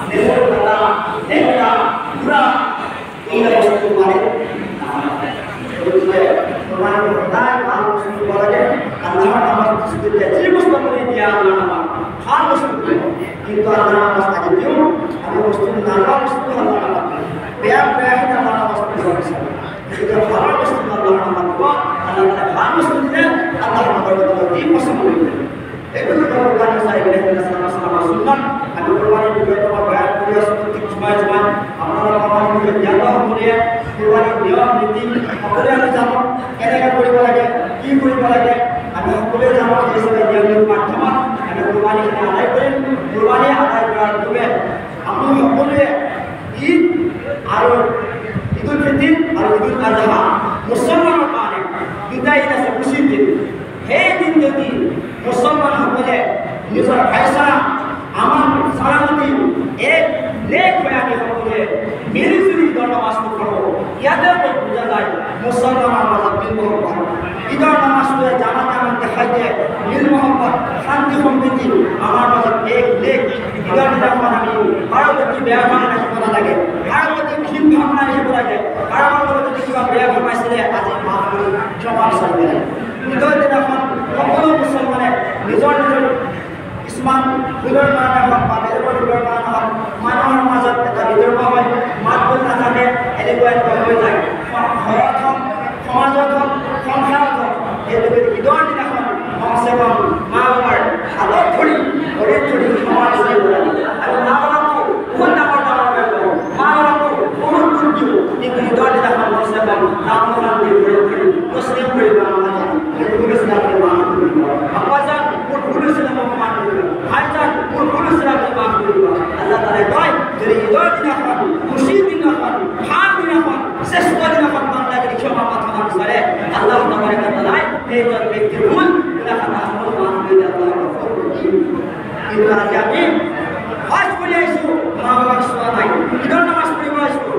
নেমুর পাতা, লেবুটা, পুরা এই বস্তু মানে তোমার সদায় ভালো বস্তু বলা যায় আল্লাহ নামাজ মসজিদে যে বস্তু করে দিয়া আল্লাহ নামাজ খান বস্তু কিন্তু আল্লাহ নামাজ আগে দিও আমি বস্তু নামা বস্তু আল্লাহ নামাজ বেয়া বেয়া হিনা নামা বস্তু করেছে কিন্তু ভালো বস্তু আল্লাহ নামাজ দিব আল্লাহ ভালো বস্তু দিলে আল্লাহ নামাজ দি পছন্দ করবে এগুলো কোরবানি সাহেব রাসূলুল্লাহ সাল্লাল্লাহু আলাইহি ওয়াসাল্লাম আমি কোরবানি ভিডিও তোমার বয়ান করে প্রত্যেক সময় আপনারা কোরবানি ভিডিও জানা করে কোরবানি নিয়ম নীতি সকলে আমি জানো কেনেকৈ কৰিব লাগে কি কৰিব লাগে আমি সকলোৱে জানো এই সব নিয়মৰ মাধ্যমত আমি কোৰবানিখিনি আদায় কৰিম কোৰবানি আদায় কৰাৰ পূৰ্বে আমি সকলোৱে ঈদ আৰু ঈদুল ফিতৰ আৰু ঈদুল আযহা মুছলমানৰ কাৰণে দুটা ঈদ আছে খুশিৰ দিন সেই দিন যদি মুছলমানসকলে নিজৰ ভাইচাৰা আমাৰ সাৰামতি এক নেক হৈ আমি সকলোৱে মিলিজুলি ঈদৰ নামাজটো পঢ়োঁ ইয়াতে বুজা যায় মুছলমানৰ মাজত মিল মহব্বত ঈদৰ নামাজটোৱে জামাতে আমাক দেখাই দিয়ে মিল মহব্বত শান্তি সম্প্ৰীতি আমাৰ মাজত এক নেক ঈদৰ দিনাখন আমি কাৰো প্ৰতি বেয়া ভাৱনা ৰাখিব নালাগে কাৰো প্ৰতি ঘিণ ভাৱনা ৰাখিব লাগে কাৰোবাৰ লগত যদি কিবা বেয়া ভাবিছিলে আজি মাফ কৰি ক্ষমা বিচাৰিব লাগে ঈদৰ দিনাখন সকলো মুছলমানে নিজৰ নিজৰ কিছুমান ভুলৰ কাৰণে হওক বা বেলেগৰ ভুলৰ কাৰণে হওক মানুহৰ মাজত এটা বিতৰ্ক হয় মাত বোল নাথাকে এনেকুৱা হৈ যায় ঘৰত হওক সমাজত হওক সংসাৰত হওক সেইটোকে ঈদৰ দিনাখন কমচে কম মা বাবাৰ হাতত ধৰি ভৰিত ধৰি ক্ষমা বিচাৰিব লাগে আৰু মা বাবাকো বহুত ডাঙৰ ডাঙৰ হৈ কওঁ মা বাবাকো বহুত দুখ দিওঁ কিন্তু ঈদৰ দিনাখন কমচে কম ডাঙৰ দি ভৰিত ধৰি মুছলিম কৰিব নালাগে সেইটো নিচিনা আব্বাজান মোৰ ভুল হৈছিলে মই ক্ষমা কৰিব ভাইজান মোৰ ভুল হৈছিলে আপুনি মাফ কৰিব আল্লাহ তাআলাই কয় যদি ঈদৰ দিনাখন খুশিৰ দিনাখন ভাল দিনাখন শ্ৰেষ্ঠ দিনাখন বান্দা যদি ক্ষমা প্ৰাৰ্থনা বিচাৰে আল্লাহ তাআলাই সেইজন ব্যক্তিৰ ভুল দিনাখন মাফ কৰি আল্লাহ কিন্তু আজি আমি হজ কৰি আহিছোঁ মা বাবাক চোৱা নাই ঈদৰ নামাজ পঢ়িব আহিছোঁ